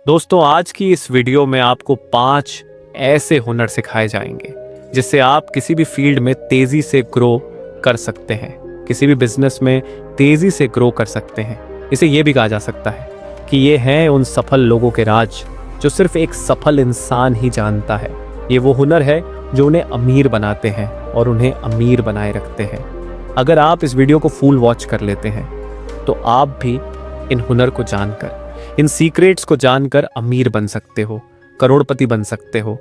दोस्तों, आज की इस वीडियो में आपको 5 ऐसे हुनर सिखाए जाएंगे जिससे आप किसी भी फील्ड में तेजी से ग्रो कर सकते हैं, किसी भी बिजनेस में तेजी से ग्रो कर सकते हैं। इसे ये भी कहा जा सकता है कि ये हैं उन सफल लोगों के राज जो सिर्फ एक सफल इंसान ही जानता है। ये वो हुनर है जो उन्हें अमीर बनाते हैं और उन्हें अमीर बनाए रखते हैं। अगर आप इस वीडियो को फुल वॉच कर लेते हैं तो आप भी इन हुनर को जानकर, इन सीक्रेट्स को जानकर अमीर बन सकते हो, करोड़पति बन सकते हो।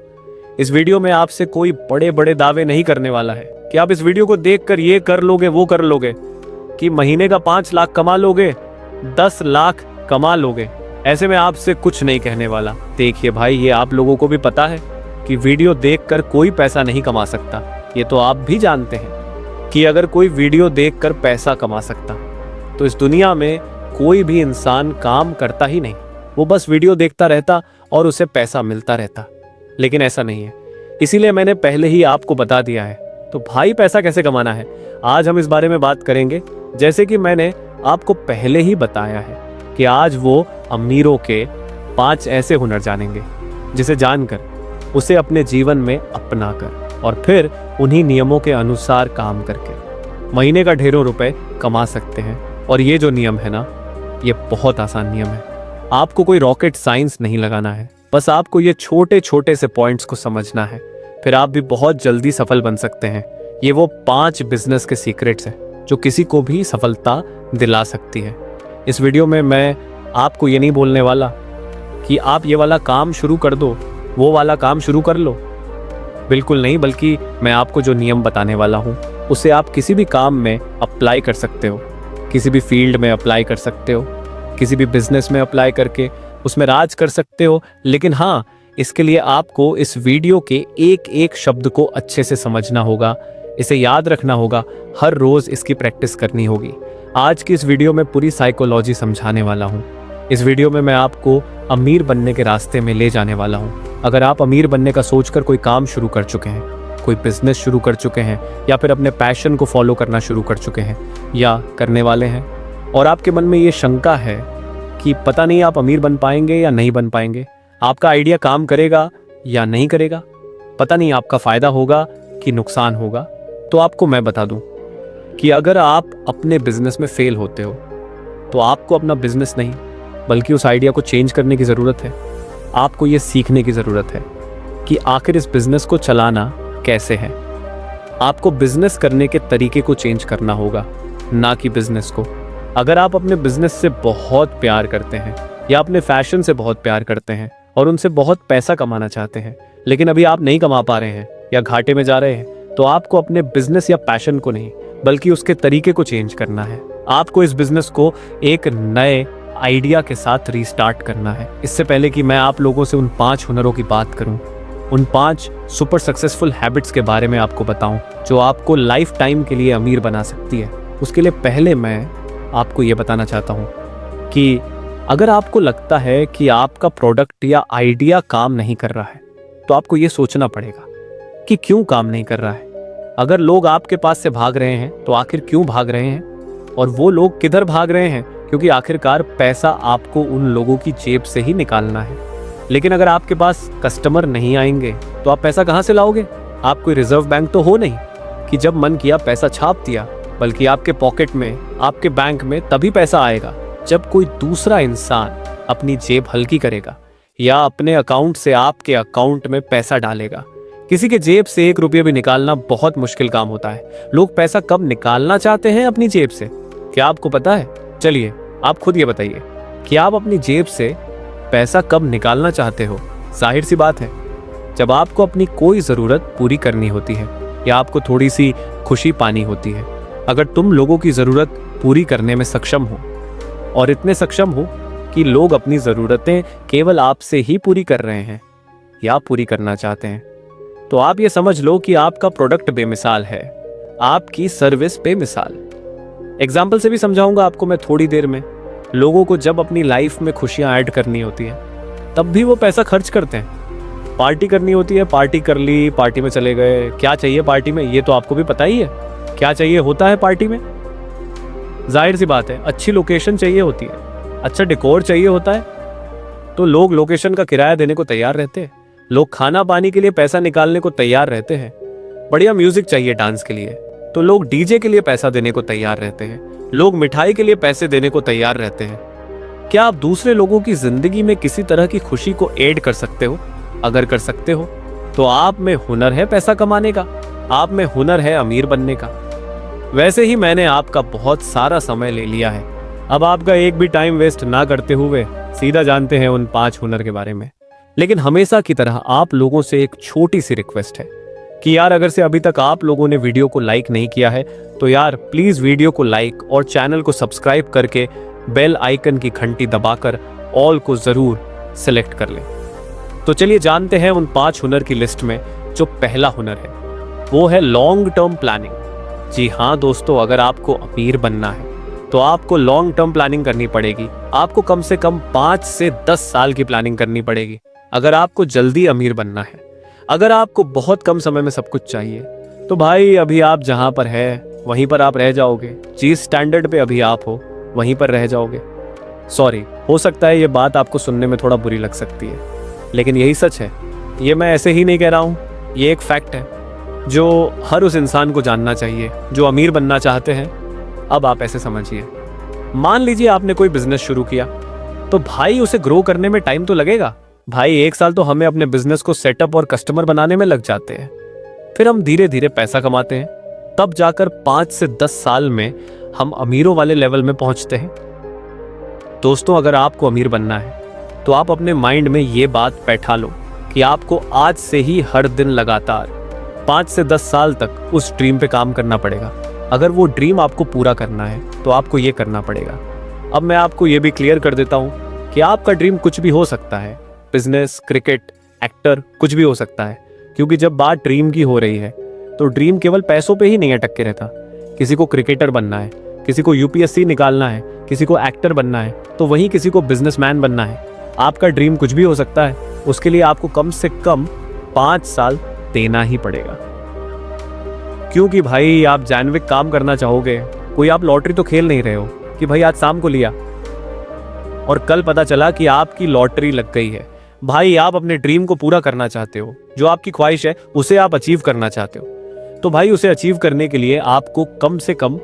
इस वीडियो में आपसे कोई बड़े बड़े दावे नहीं करने वाला है कि आप इस वीडियो को देखकर ये कर लोगे वो कर लोगे, कि महीने का 5 लाख कमा लोगे, 10 लाख कमा लोगे। ऐसे में आपसे कुछ नहीं कहने वाला। देखिए भाई, ये आप लोगों को भी पता है कि वीडियो देखकर कोई पैसा नहीं कमा सकता। ये तो आप भी जानते हैं कि अगर कोई वीडियो देखकर पैसा कमा सकता तो इस दुनिया में कोई भी इंसान काम करता ही नहीं, वो बस वीडियो देखता रहता और उसे पैसा मिलता रहता। लेकिन ऐसा नहीं है, इसीलिए मैंने पहले ही आपको बता दिया है। तो भाई, पैसा कैसे कमाना है, आज हम इस बारे में बात करेंगे। जैसे कि मैंने आपको पहले ही बताया है कि आज वो अमीरों के 5 ऐसे हुनर जानेंगे जिसे जानकर उसे अपने जीवन में अपना कर और फिर उन्हीं नियमों के अनुसार काम करके महीने का ढेरों रुपए कमा सकते हैं। और ये जो नियम है ना, ये बहुत आसान नियम है। आपको कोई रॉकेट साइंस नहीं लगाना है, बस आपको ये छोटे छोटे से पॉइंट्स को समझना है, फिर आप भी बहुत जल्दी सफल बन सकते हैं। ये वो 5 बिजनेस के सीक्रेट्स हैं जो किसी को भी सफलता दिला सकती है। इस वीडियो में मैं आपको ये नहीं बोलने वाला कि आप ये वाला काम शुरू कर दो, वो वाला काम शुरू कर लो, बिल्कुल नहीं। बल्कि मैं आपको जो नियम बताने वाला हूँ उसे आप किसी भी काम में अप्लाई कर सकते हो, किसी भी फील्ड में अप्लाई कर सकते हो, किसी भी बिजनेस में अप्लाई करके उसमें राज कर सकते हो। लेकिन हाँ, इसके लिए आपको इस वीडियो के एक एक शब्द को अच्छे से समझना होगा, इसे याद रखना होगा, हर रोज इसकी प्रैक्टिस करनी होगी। आज की इस वीडियो में पूरी साइकोलॉजी समझाने वाला हूँ। इस वीडियो में मैं आपको अमीर बनने के रास्ते में ले जाने वाला हूँ। अगर आप अमीर बनने का सोचकर कोई काम शुरू कर चुके हैं, कोई बिजनेस शुरू कर चुके हैं, या फिर अपने पैशन को फॉलो करना शुरू कर चुके हैं या करने वाले हैं, और आपके मन में ये शंका है कि पता नहीं आप अमीर बन पाएंगे या नहीं बन पाएंगे, आपका आइडिया काम करेगा या नहीं करेगा, पता नहीं आपका फायदा होगा कि नुकसान होगा, तो आपको मैं बता दूं कि अगर आप अपने बिजनेस में फेल होते हो तो आपको अपना बिजनेस नहीं बल्कि उस आइडिया को चेंज करने की ज़रूरत है। आपको ये सीखने की ज़रूरत है कि आखिर इस बिजनेस को चलाना कैसे है। आपको बिजनेस करने के तरीके को चेंज करना होगा, ना कि बिजनेस को। अगर आप अपने बिजनेस से बहुत प्यार करते हैं या अपने फैशन से बहुत प्यार करते हैं और उनसे बहुत पैसा कमाना चाहते हैं, लेकिन अभी आप नहीं कमा पा रहे हैं या घाटे में जा रहे हैं, तो आपको अपने बिजनेस या पैशन को नहीं बल्कि उसके तरीके को चेंज करना है। आपको इस बिजनेस को एक नए आइडिया के साथ रीस्टार्ट करना है। इससे पहले कि मैं आप लोगों से उन 5 हुनरों की बात करूं, उन 5 सुपर सक्सेसफुल हैबिट्स के बारे में आपको बताऊं जो आपको लाइफ टाइम के लिए अमीर बना सकती है, उसके लिए पहले मैं आपको ये बताना चाहता हूं कि अगर आपको लगता है कि आपका प्रोडक्ट या आइडिया काम नहीं कर रहा है तो आपको ये सोचना पड़ेगा कि क्यों काम नहीं कर रहा है। अगर लोग आपके पास से भाग रहे हैं तो आखिर क्यों भाग रहे हैं, और वो लोग किधर भाग रहे हैं, क्योंकि आखिरकार पैसा आपको उन लोगों की जेब से ही निकालना है। लेकिन अगर आपके पास कस्टमर नहीं आएंगे तो आप पैसा कहाँ से लाओगे? आप कोई रिजर्व बैंक तो हो नहीं कि जब मन किया पैसा छाप दिया, बल्कि आपके पॉकेट में, आपके बैंक में तभी पैसा आएगा जब कोई दूसरा इंसान अपनी जेब हल्की करेगा या अपने अकाउंट से आपके अकाउंट में पैसा डालेगा। किसी के जेब से 1 रुपया भी निकालना बहुत मुश्किल काम होता है। लोग पैसा कब निकालना चाहते हैं अपनी जेब से, क्या आपको पता है? चलिए आप खुद ये बताइए कि आप अपनी जेब से पैसा कब निकालना चाहते हो। जाहिर सी बात है, जब आपको अपनी कोई ज़रूरत पूरी करनी होती है या आपको थोड़ी सी खुशी पानी होती है। अगर तुम लोगों की ज़रूरत पूरी करने में सक्षम हो और इतने सक्षम हो कि लोग अपनी ज़रूरतें केवल आपसे ही पूरी कर रहे हैं या पूरी करना चाहते हैं, तो आप ये समझ लो कि आपका प्रोडक्ट बेमिसाल है, आपकी सर्विस बेमिसाल। एग्जाम्पल से भी समझाऊंगा आपको मैं थोड़ी देर में। लोगों को जब अपनी लाइफ में खुशियां ऐड करनी होती हैं तब भी वो पैसा खर्च करते हैं। पार्टी करनी होती है, पार्टी कर ली, पार्टी में चले गए। क्या चाहिए पार्टी में, ये तो आपको भी पता ही है। क्या चाहिए होता है पार्टी में? जाहिर सी बात है, अच्छी लोकेशन चाहिए होती है, अच्छा डेकोर चाहिए होता है, तो लोग लोकेशन का किराया देने को तैयार रहते हैं, लोग खाना पानी के लिए पैसा निकालने को तैयार रहते हैं, बढ़िया म्यूजिक चाहिए डांस के लिए तो लोग डीजे के लिए पैसा देने को तैयार रहते हैं, लोग मिठाई के लिए पैसे देने को तैयार रहते हैं। क्या आप दूसरे लोगों की जिंदगी में किसी तरह की खुशी को ऐड कर सकते हो? अगर कर सकते हो तो आप में हुनर है पैसा कमाने का, आप में हुनर है अमीर बनने का। वैसे ही मैंने आपका बहुत सारा समय ले लिया है, अब आपका एक भी टाइम वेस्ट ना करते हुए सीधा जानते हैं उन 5 हुनर के बारे में। लेकिन हमेशा की तरह आप लोगों से एक छोटी सी रिक्वेस्ट है कि यार अगर से अभी तक आप लोगों ने वीडियो को लाइक नहीं किया है तो यार प्लीज वीडियो को लाइक और चैनल को सब्सक्राइब करके बेल आइकन की घंटी दबाकर ऑल को जरूर सिलेक्ट कर लें। तो चलिए जानते हैं उन 5 हुनर की लिस्ट में जो पहला हुनर है वो है लॉन्ग टर्म प्लानिंग। जी हाँ दोस्तों, अगर आपको अमीर बनना है तो आपको लॉन्ग टर्म प्लानिंग करनी पड़ेगी। आपको कम से कम 5 से 10 साल की प्लानिंग करनी पड़ेगी अगर आपको जल्दी अमीर बनना है। अगर आपको बहुत कम समय में सब कुछ चाहिए तो भाई अभी आप जहां पर है वहीं पर आप रह जाओगे, जिस स्टैंडर्ड पे अभी आप हो वहीं पर रह जाओगे। सॉरी, हो सकता है ये बात आपको सुनने में थोड़ा बुरी लग सकती है, लेकिन यही सच है। ये मैं ऐसे ही नहीं कह रहा हूँ, ये एक फैक्ट है जो हर उस इंसान को जानना चाहिए जो अमीर बनना चाहते हैं। अब आप ऐसे समझिए, मान लीजिए आपने कोई बिजनेस शुरू किया तो भाई उसे ग्रो करने में टाइम तो लगेगा। भाई 1 साल तो हमें अपने बिजनेस को सेटअप और कस्टमर बनाने में लग जाते हैं, फिर हम धीरे धीरे पैसा कमाते हैं, तब जाकर 5 से 10 साल में हम अमीरों वाले लेवल में पहुंचते हैं। दोस्तों, अगर आपको अमीर बनना है तो आप अपने माइंड में ये बात बैठा लो कि आपको आज से ही हर दिन लगातार 5 से 10 साल तक उस ड्रीम पे काम करना पड़ेगा। अगर वो ड्रीम आपको पूरा करना है तो आपको ये करना पड़ेगा। अब मैं आपको ये भी क्लियर कर देता हूँ कि आपका ड्रीम कुछ भी हो सकता है, बिजनेस, क्रिकेट, एक्टर, कुछ भी हो सकता है। क्योंकि जब बात ड्रीम की हो रही है तो ड्रीम केवल पैसों पे ही नहीं अटक के रहता। किसी को क्रिकेटर बनना है, किसी को यूपीएससी निकालना है, किसी को एक्टर बनना है, तो वहीं किसी को बिजनेसमैन बनना है। आपका ड्रीम कुछ भी हो सकता है, उसके लिए आपको कम से कम 5 साल देना ही पड़ेगा। क्योंकि भाई आप जैनविक काम करना चाहोगे, कोई आप लॉटरी तो खेल नहीं रहे हो कि भाई आज शाम को लिया और कल पता चला कि आपकी लॉटरी लग गई है। भाई आप अपने ड्रीम को पूरा करना चाहते हो, जो आपकी ख्वाहिश है उसे आप अचीव करना चाहते हो, तो भाई उसे अचीव करने के लिए आपको कम से कम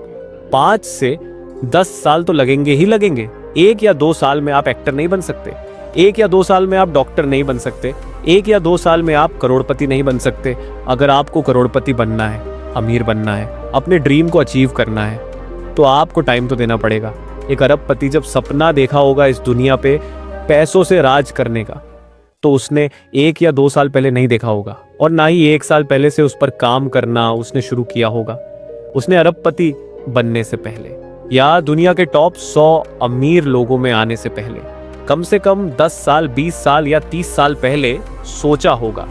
5 से 10 साल तो लगेंगे ही लगेंगे। 1 या 2 साल में आप एक्टर नहीं बन सकते, 1 या 2 साल में आप डॉक्टर नहीं बन सकते, 1 या 2 साल में आप करोड़पति नहीं बन सकते। अगर आपको करोड़पति बनना है, अमीर बनना है, अपने ड्रीम को अचीव करना है तो आपको टाइम तो देना पड़ेगा। एक अरबपति जब सपना देखा होगा इस दुनिया पे पैसों से राज करने का, तो उसने 1 या 2 साल पहले नहीं देखा होगा, और ना ही 1 साल पहले से उस पर काम करना उसने शुरू किया होगा। उसने अरबपति बनने से पहले या दुनिया के टॉप 100 अमीर लोगों में आने से पहले कम से कम 10 साल, 20 साल या 30 साल पहले सोचा होगा,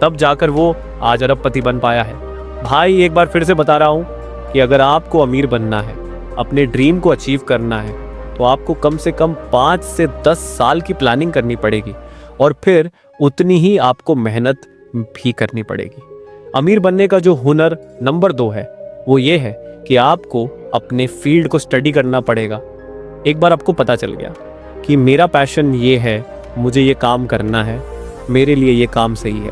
तब जाकर वो आज अरबपति बन पाया है। भाई एक बार फिर से बता रहा हूं कि अगर आपको अमीर बनना है, अपने ड्रीम को अचीव करना है, तो आपको कम से कम 5 से 10 साल की प्लानिंग करनी पड़ेगी और फिर उतनी ही आपको मेहनत भी करनी पड़ेगी। अमीर बनने का जो हुनर नंबर 2 है वो ये है कि आपको अपने फील्ड को स्टडी करना पड़ेगा। एक बार आपको पता चल गया कि मेरा पैशन ये है, मुझे ये काम करना है, मेरे लिए ये काम सही है,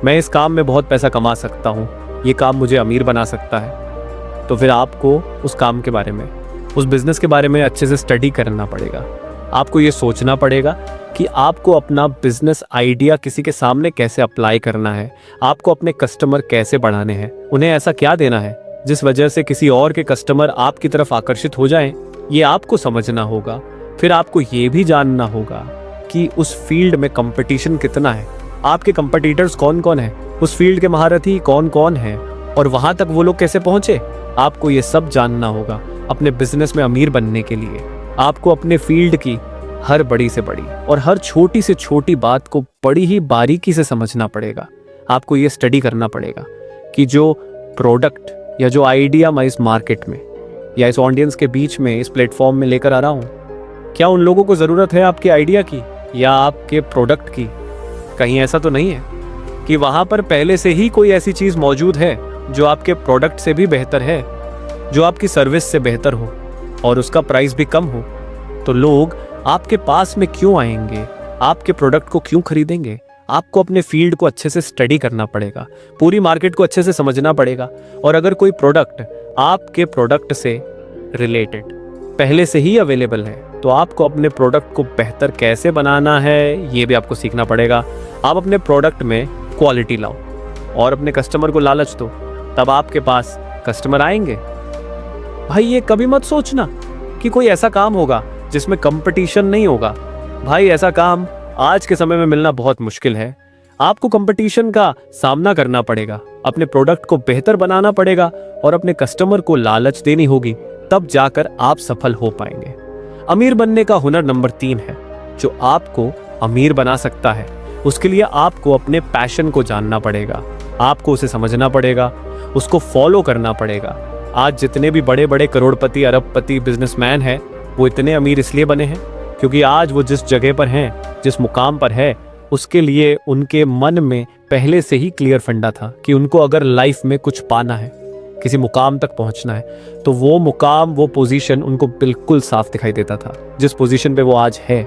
मैं इस काम में बहुत पैसा कमा सकता हूँ, ये काम मुझे अमीर बना सकता है, तो फिर आपको उस काम के बारे में, उस बिजनेस के बारे में अच्छे से स्टडी करना पड़ेगा। आपको ये सोचना पड़ेगा कि आपको अपना बिजनेस आइडिया किसी के सामने कैसे अप्लाई करना है, आपको अपने कस्टमर कैसे बढ़ाने हैं, उन्हें ऐसा क्या देना है जिस वजह से किसी और के कस्टमर आपकी तरफ आकर्षित हो जाएं, ये आपको समझना होगा। फिर आपको ये भी जानना होगा कि उस फील्ड में कंपटीशन कितना है, आपके कंपटीटर्स कौन कौन है, उस फील्ड के महारथी कौन कौन है और वहां तक वो लोग कैसे पहुंचे। आपको ये सब जानना होगा अपने बिजनेस में अमीर बनने के लिए। आपको अपने फील्ड की हर बड़ी से बड़ी और हर छोटी से छोटी बात को बड़ी ही बारीकी से समझना पड़ेगा। आपको ये स्टडी करना पड़ेगा कि जो प्रोडक्ट या जो आइडिया मैं इस मार्केट में या इस ऑडियंस के बीच में, इस प्लेटफॉर्म में लेकर आ रहा हूँ, क्या उन लोगों को ज़रूरत है आपके आइडिया की या आपके प्रोडक्ट की। कहीं ऐसा तो नहीं है कि वहाँ पर पहले से ही कोई ऐसी चीज़ मौजूद है जो आपके प्रोडक्ट से भी बेहतर है, जो आपकी सर्विस से बेहतर हो और उसका प्राइस भी कम हो, तो लोग आपके पास में क्यों आएंगे, आपके प्रोडक्ट को क्यों खरीदेंगे? आपको अपने फील्ड को अच्छे से स्टडी करना पड़ेगा, पूरी मार्केट को अच्छे से समझना पड़ेगा। और अगर कोई प्रोडक्ट आपके प्रोडक्ट से रिलेटेड पहले से ही अवेलेबल है तो आपको अपने प्रोडक्ट को बेहतर कैसे बनाना है ये भी आपको सीखना पड़ेगा। आप अपने प्रोडक्ट में क्वालिटी लाओ और अपने कस्टमर को लालच दो, तब आपके पास कस्टमर आएंगे। भाई ये कभी मत सोचना कि कोई ऐसा काम होगा जिसमें कंपटीशन नहीं होगा। भाई ऐसा काम आज के समय में मिलना बहुत मुश्किल है। आपको कंपटीशन का सामना करना पड़ेगा, अपने प्रोडक्ट को बेहतर बनाना पड़ेगा और अपने कस्टमर को लालच देनी होगी, तब जाकर आप सफल हो पाएंगे। अमीर बनने का हुनर नंबर 3 है जो आपको अमीर बना सकता है। उसके लिए आपको अपने पैशन को जानना पड़ेगा, आपको उसे समझना पड़ेगा, उसको फॉलो करना पड़ेगा। आज जितने भी बड़े बड़े करोड़पति, अरबपति, बिजनेसमैन हैं, वो इतने अमीर इसलिए बने हैं क्योंकि आज वो जिस जगह पर हैं, जिस मुकाम पर है, उसके लिए उनके मन में पहले से ही क्लियर फंडा था कि उनको अगर लाइफ में कुछ पाना है, किसी मुकाम तक पहुंचना है, तो वो मुकाम, वो पोजीशन उनको बिल्कुल साफ दिखाई देता था। जिस पोजीशन पे वो आज है,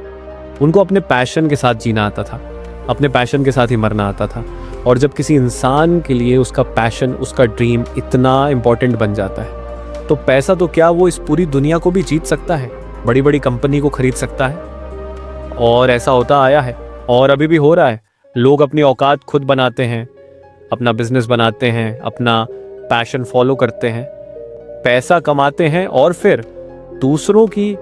उनको अपने पैशन के साथ जीना आता था, अपने पैशन के साथ ही मरना आता था। और जब किसी इंसान के लिए उसका पैशन, उसका ड्रीम इतना इम्पोर्टेंट बन जाता है, तो पैसा तो क्या, वो इस पूरी दुनिया को भी जीत सकता है, बड़ी बड़ी कंपनी को खरीद सकता है। और ऐसा होता आया है और अभी भी हो रहा है। लोग अपनी औकात खुद बनाते हैं, अपना बिजनेस बनाते हैं, अपना पैशन फॉलो करते हैं, पैसा कमाते हैं और फिर दूसरों की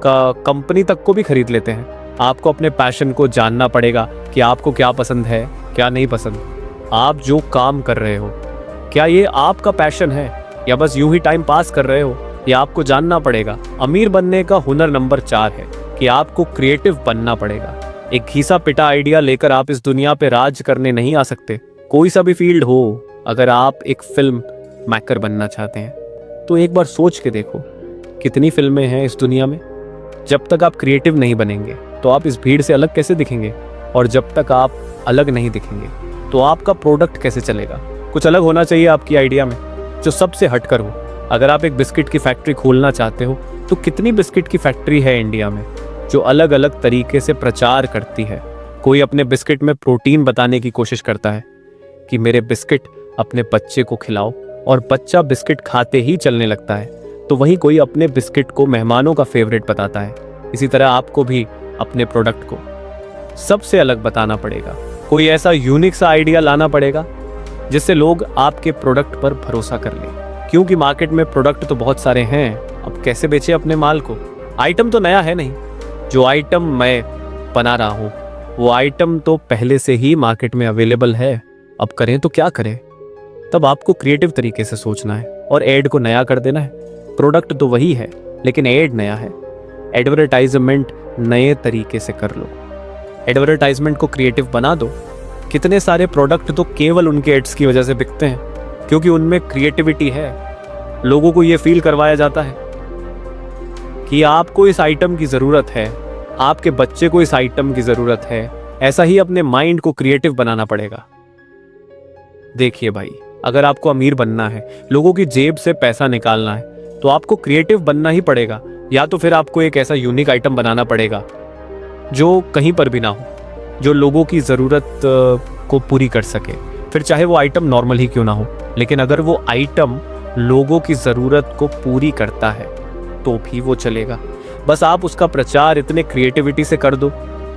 कंपनी तक को भी खरीद लेते हैं। आपको अपने पैशन को जानना पड़ेगा कि आपको क्या पसंद है, क्या नहीं पसंद। आप जो काम कर रहे हो, क्या ये आपका पैशन है या बस यूं ही टाइम पास कर रहे हो, ये आपको जानना पड़ेगा। अमीर बनने का हुनर नंबर 4 है कि आपको क्रिएटिव बनना पड़ेगा। एक घिसा पिटा आइडिया लेकर आप इस दुनिया पे राज करने नहीं आ सकते। कोई सा भी फील्ड हो, अगर आप एक फिल्म मेकर बनना चाहते हैं तो एक बार सोच के देखो कितनी फिल्में हैं इस दुनिया में। जब तक आप क्रिएटिव नहीं बनेंगे तो आप इस भीड़ से अलग कैसे दिखेंगे, और जब तक आप अलग नहीं दिखेंगे तो आपका प्रोडक्ट कैसे चलेगा। कुछ अलग होना चाहिए आपकी आइडिया में जो सबसे हटकर हो। अगर आप एक बिस्किट की फैक्ट्री खोलना चाहते हो तो कितनी बिस्किट की फैक्ट्री है इंडिया में जो अलग अलग तरीके से प्रचार करती है। कोई अपने बिस्किट में प्रोटीन बताने की कोशिश करता है कि मेरे बिस्किट अपने बच्चे को खिलाओ, और बच्चा बिस्किट खाते ही चलने लगता है। तो वहीं कोई अपने बिस्किट को मेहमानों का फेवरेट बताता है। इसी तरह आपको भी अपने प्रोडक्ट को सबसे अलग बताना पड़ेगा। कोई ऐसा यूनिक सा आइडिया लाना पड़ेगा जिससे लोग आपके प्रोडक्ट पर भरोसा कर लें, क्योंकि मार्केट में प्रोडक्ट तो बहुत सारे हैं। अब कैसे बेचे अपने माल को? आइटम तो नया है नहीं, जो आइटम मैं बना रहा हूँ वो आइटम तो पहले से ही मार्केट में अवेलेबल है। अब करें तो क्या करें? तब आपको क्रिएटिव तरीके से सोचना है और एड को नया कर देना है। प्रोडक्ट तो वही है लेकिन एड नया है। एडवर्टाइजमेंट नए तरीके से कर लो, एडवर्टाइजमेंट को क्रिएटिव बना दो। कितने सारे प्रोडक्ट तो केवल उनके एड्स की वजह से बिकते हैं क्योंकि उनमें क्रिएटिविटी है। लोगों को ये फील करवाया जाता है कि आपको इस आइटम की ज़रूरत है, आपके बच्चे को इस आइटम की ज़रूरत है। ऐसा ही अपने माइंड को क्रिएटिव बनाना पड़ेगा। देखिए भाई, अगर आपको अमीर बनना है, लोगों की जेब से पैसा निकालना है, तो आपको क्रिएटिव बनना ही पड़ेगा। या तो फिर आपको एक ऐसा यूनिक आइटम बनाना पड़ेगा जो कहीं पर भी ना हो, जो लोगों की ज़रूरत को पूरी कर सके। फिर चाहे वो आइटम नॉर्मल ही क्यों ना हो, लेकिन अगर वो आइटम लोगों की ज़रूरत को पूरी करता है तो भी वो चलेगा। बस आप उसका प्रचार इतने क्रिएटिविटी से कर दो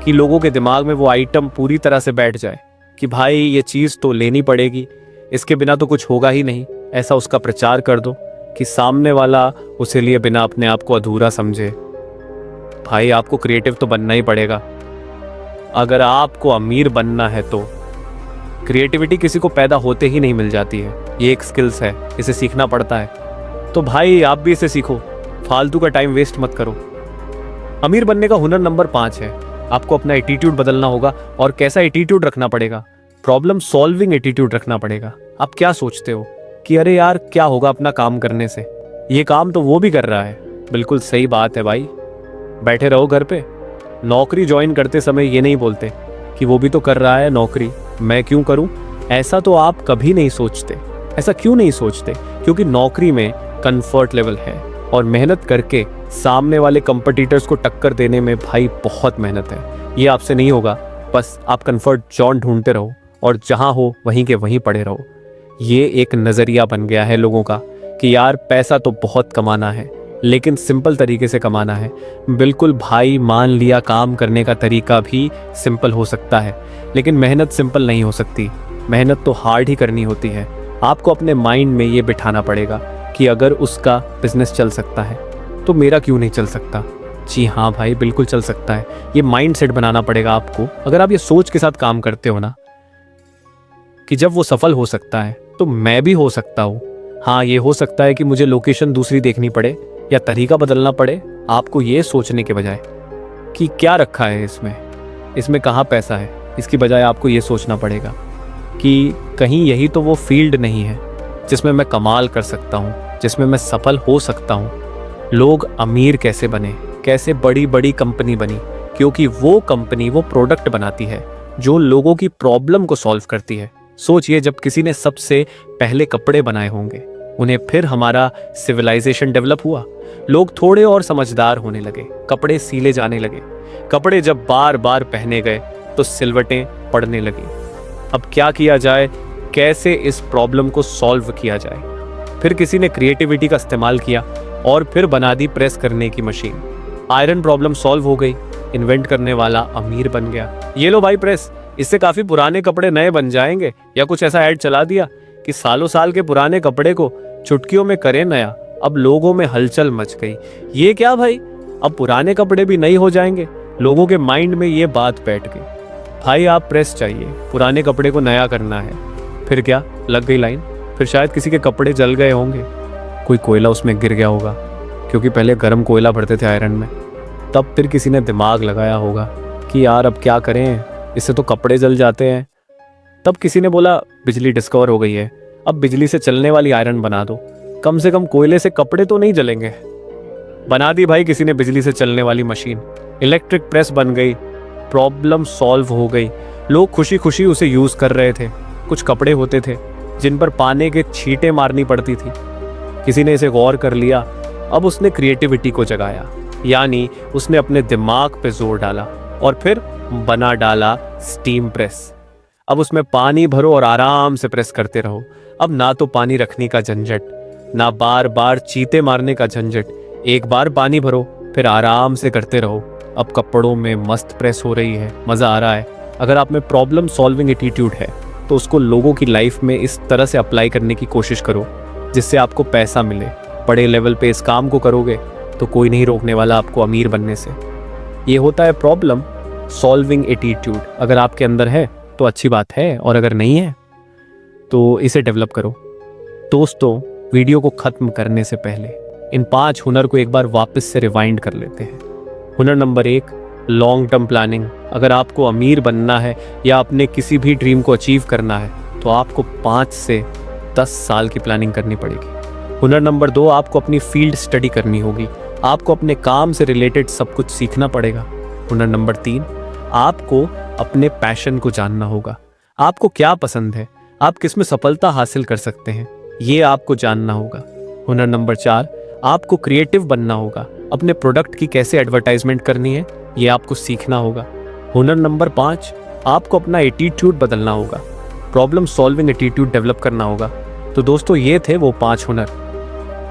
कि लोगों के दिमाग में वो आइटम पूरी तरह से बैठ जाए कि भाई ये चीज़ तो लेनी पड़ेगी, इसके बिना तो कुछ होगा ही नहीं। ऐसा उसका प्रचार कर दो कि सामने वाला उसे लिए बिना अपने आप को अधूरा समझे। भाई आपको क्रिएटिव तो बनना ही पड़ेगा। अगर आपको अमीर बनना है तो क्रिएटिविटी किसी को पैदा होते ही नहीं मिल जाती है, ये एक स्किल्स है, इसे सीखना पड़ता है। तो भाई आप भी इसे सीखो, फालतू का टाइम वेस्ट मत करो। अमीर बनने का हुनर नंबर 5 है, आपको अपना एटीट्यूड बदलना होगा। और कैसा एटीट्यूड रखना पड़ेगा? प्रॉब्लम सॉल्विंग एटीट्यूड रखना पड़ेगा। आप क्या सोचते हो कि अरे यार क्या होगा अपना काम करने से, ये काम तो वो भी कर रहा है। बिल्कुल सही बात है भाई, बैठे रहो घर पे। नौकरी ज्वाइन करते समय ये नहीं बोलते कि वो भी तो कर रहा है नौकरी, मैं क्यों करूं? ऐसा तो आप कभी नहीं सोचते। ऐसा क्यों नहीं सोचते? क्योंकि नौकरी में कंफर्ट लेवल है और मेहनत करके सामने वाले कंपटीटर्स को टक्कर देने में भाई बहुत मेहनत है। ये आपसे नहीं होगा। बस आप कंफर्ट जोन ढूंढते रहो और जहां हो वहीं के वहीं पड़े रहो। ये एक नज़रिया बन गया है लोगों का कि यार पैसा तो बहुत कमाना है, लेकिन सिंपल तरीके से कमाना है। बिल्कुल भाई, मान लिया काम करने का तरीका भी सिंपल हो सकता है, लेकिन मेहनत सिंपल नहीं हो सकती। मेहनत तो हार्ड ही करनी होती है। आपको अपने माइंड में ये बिठाना पड़ेगा कि अगर उसका बिजनेस चल सकता है तो मेरा क्यों नहीं चल सकता। जी हाँ भाई, बिल्कुल चल सकता है। ये माइंड सेट बनाना पड़ेगा आपको। अगर आप ये सोच के साथ काम करते हो ना कि जब वो सफल हो सकता है तो मैं भी हो सकता हूँ। हाँ, ये हो सकता है कि मुझे लोकेशन दूसरी देखनी पड़े या तरीका बदलना पड़े, आपको ये सोचने के बजाय कि क्या रखा है इसमें कहाँ पैसा है, इसकी बजाय आपको ये सोचना पड़ेगा कि कहीं यही तो वो फील्ड नहीं है जिसमें मैं कमाल कर सकता हूँ, जिसमें मैं सफल हो सकता हूँ। लोग अमीर कैसे बने, कैसे बड़ी बड़ी कंपनी बनी, क्योंकि वो कंपनी वो प्रोडक्ट बनाती है जो लोगों की प्रॉब्लम को सॉल्व करती है। सोचिए, जब किसी ने सबसे पहले कपड़े बनाए होंगे, उन्हें फिर हमारा सिविलाइजेशन डेवलप हुआ, लोग थोड़े और समझदार होने लगे, कपड़े सिले जाने लगे। कपड़े जब बार बार पहने गए तो सिलवटें पड़ने लगी। अब क्या किया जाए, कैसे इस प्रॉब्लम को सॉल्व किया जाए। फिर किसी ने क्रिएटिविटी का इस्तेमाल किया और फिर बना दी प्रेस करने की मशीन। आयरन प्रॉब्लम सॉल्व हो गई, इन्वेंट करने वाला अमीर बन गया। ये लो भाई प्रेस, इससे काफी पुराने कपड़े नए बन जाएंगे। या कुछ ऐसा ऐड चला दिया कि सालों साल के पुराने कपड़े को चुटकियों में करें नया। अब लोगों में हलचल मच गई। ये क्या भाई, अब पुराने कपड़े भी नई हो जाएंगे। लोगों के माइंड में ये बात बैठ गई, भाई आप प्रेस चाहिए, पुराने कपड़े को नया करना है। फिर क्या, लग गई लाइन। फिर शायद किसी के कपड़े जल गए होंगे, कोई कोयला उसमें गिर गया होगा, क्योंकि पहले गर्म कोयला भरते थे आयरन में। तब फिर किसी ने दिमाग लगाया होगा कि यार अब क्या करें, इससे तो कपड़े जल जाते हैं। तब किसी ने बोला बिजली डिस्कवर हो गई है, अब बिजली से चलने वाली आयरन बना दो, कम से कम कोयले से कपड़े तो नहीं जलेंगे। बना दी भाई किसी ने बिजली से चलने वाली मशीन, इलेक्ट्रिक प्रेस बन गई, प्रॉब्लम सॉल्व हो गई। लोग खुशी खुशी उसे यूज कर रहे थे। कुछ कपड़े होते थे जिन पर पानी के छींटे मारनी पड़ती थी। किसी ने इसे गौर कर लिया, अब उसने क्रिएटिविटी को जगाया, यानी उसने अपने दिमाग पे जोर डाला और फिर बना डाला स्टीम प्रेस। अब उसमें पानी भरो और आराम से प्रेस करते रहो। अब ना तो पानी रखने का झंझट, ना बार बार चीते मारने का झंझट। एक बार पानी भरो, फिर आराम से करते रहो। अब कपड़ों में मस्त प्रेस हो रही है, मजा आ रहा है। अगर आप में प्रॉब्लम सॉल्विंग एटीट्यूड है तो उसको लोगों की लाइफ में इस तरह से अप्लाई करने की कोशिश करो जिससे आपको पैसा मिले। बड़े लेवल पे इस काम को करोगे तो कोई नहीं रोकने वाला आपको अमीर बनने से। ये होता है प्रॉब्लम सॉल्विंग एटीट्यूड। अगर आपके अंदर है तो अच्छी बात है, और अगर नहीं है तो इसे डेवलप करो। दोस्तों, वीडियो को खत्म करने से पहले इन 5 हुनर को एक बार वापस से रिवाइंड कर लेते हैं। हुनर नंबर 1, लॉन्ग टर्म प्लानिंग। अगर आपको अमीर बनना है या अपने किसी भी ड्रीम को अचीव करना है तो आपको 5 से 10 साल की प्लानिंग करनी पड़ेगी। हुनर नंबर 2, आपको अपनी फील्ड स्टडी करनी होगी। आपको अपने काम से रिलेटेड सब कुछ सीखना पड़ेगा। हुनर नंबर 3, आपको अपने पैशन को जानना होगा। आपको क्या पसंद है, आप किस में सफलता हासिल कर सकते हैं, ये आपको जानना होगा। हुनर नंबर 4, आपको क्रिएटिव बनना होगा। अपने प्रोडक्ट की कैसे एडवर्टाइजमेंट करनी है, ये आपको सीखना होगा। हुनर नंबर 5, आपको अपना एटीट्यूड बदलना होगा, प्रॉब्लम सॉल्विंग एटीट्यूड डेवलप करना होगा। तो दोस्तों, ये थे वो 5 हुनर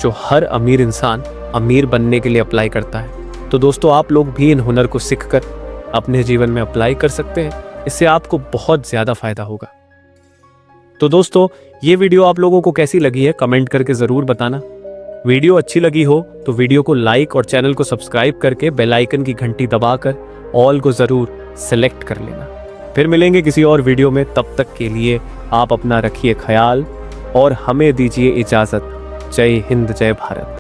जो हर अमीर इंसान अमीर बनने के लिए अप्लाई करता है। तो दोस्तों, आप लोग भी इन हुनर को सीखकर अपने जीवन में अप्लाई कर सकते हैं। इससे आपको बहुत ज़्यादा फायदा होगा। तो दोस्तों, ये वीडियो आप लोगों को कैसी लगी है कमेंट करके ज़रूर बताना। वीडियो अच्छी लगी हो तो वीडियो को लाइक और चैनल को सब्सक्राइब करके बेल आइकन की घंटी दबाकर ऑल को ज़रूर सेलेक्ट कर लेना। फिर मिलेंगे किसी और वीडियो में, तब तक के लिए आप अपना रखिए ख्याल और हमें दीजिए इजाज़त। जय हिंद, जय भारत।